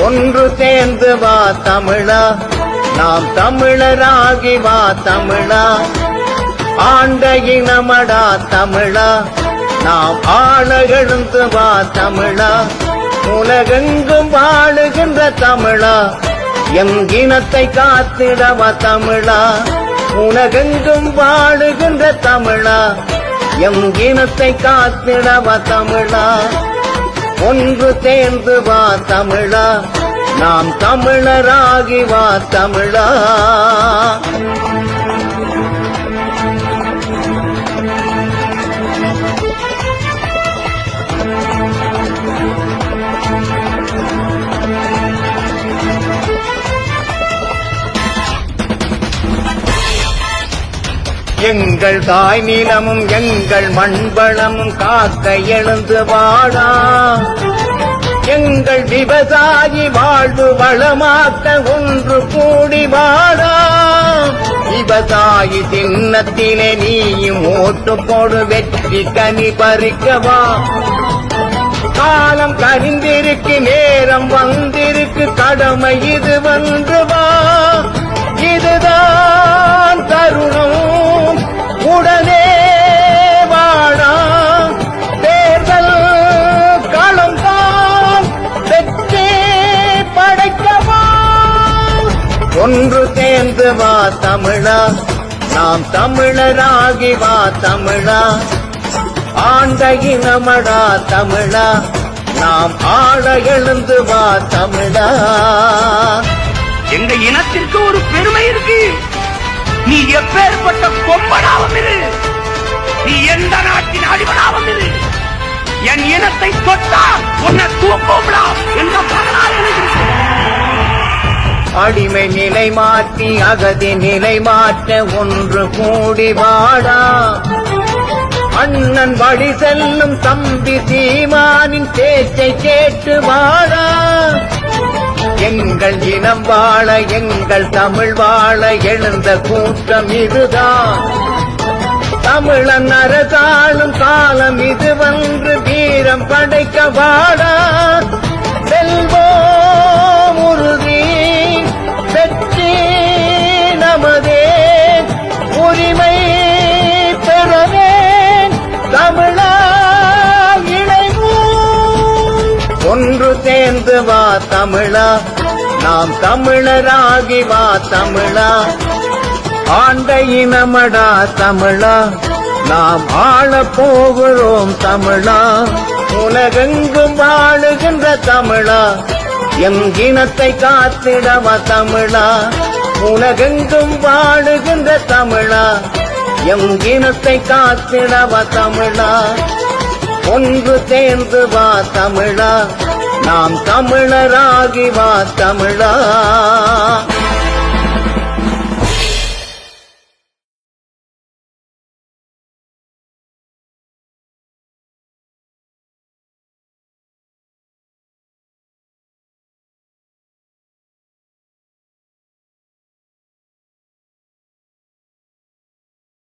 ஒன்று சேர்ந்து வா தமிழா, நாம் தமிழராகி வா தமிழா. ஆண்ட இனமடா தமிழா, நாம் ஆள எழுந்து வா தமிழா. உலகெங்கும் வாழுகின்ற தமிழா, எம் இனத்தை காத்திடவா தமிழா. உலகெங்கும் வாழுகின்ற தமிழா, எம் இனத்தை காத்திடவா தமிழா. ஒன்று சேர்ந்து வா தமிழா, நாம் தமிழராகி வா தமிழா. எங்கள் தாய் நிலமும் எங்கள் மண்வளமும் காக்க எழுந்து வாழா. எங்கள் விவசாயி வாழ்வு வளமாக்க ஒன்று கூடி வாழா. விவசாயி சின்னத்திலே நீயும் ஓட்டு போடு, வெற்றி கனி பறிக்கவா. காலம் கனிந்திருக்கு, நேரம் வந்திருக்கு, கடமை இது வந்து வா. இதுதான் தருணம், உடனே வாழா. தேர்தல் களம்தான் வெற்றி படைக்கவா. ஒன்று சேர்ந்து வா தமிழா, நாம் தமிழராகி வா தமிழா. ஆண்ட இனமடா தமிழா, நாம் ஆள எழுந்து வா தமிழா. எங்க இனத்திற்கு ஒரு பெருமை இருக்கு. நீ எப்பேற்பட்ட கொம்பனாவும் இரு, நீ எந்த நாட்டின் அடிவனாவும் இரு, என் இனத்தை தொட்டா உன்னை தூக்கும்டா என்ற வரலாறு. அடிமை நிலை மாற்றி அகதி நிலை மாற்ற ஒன்று கூடி வாடா. அண்ணன் வழி செல்லும் தம்பி சீமானின் பேச்சை கேட்டு வாடா. எங்கள் இனம் வாழ, எங்கள் தமிழ் வாழ எழுந்த கூட்டம் இதுதான். தமிழன் அரசாளும் காலம் இது வந்து வீரம் படைக்க வாடா. செல்வோம் உறுதி, வெற்றி நமதே, உரிமை பெறவே தமிழா இணைவோம். ஒன்று சேர்ந்து வா தமிழா, நாம் தமிழராகி வா தமிழா. ஆண்ட இனமடா தமிழா, நாம் ஆள போகிறோம் தமிழா. உலகெங்கும் வாழுகின்ற தமிழா, எம் இனத்தை காத்திடவா தமிழா. உலகெங்கும் வாழுகின்ற தமிழா, எம் இனத்தை காத்திடவா தமிழா. ஒன்று சேர்ந்து வா தமிழா, நாம் தமிழராகி வா தமிழா.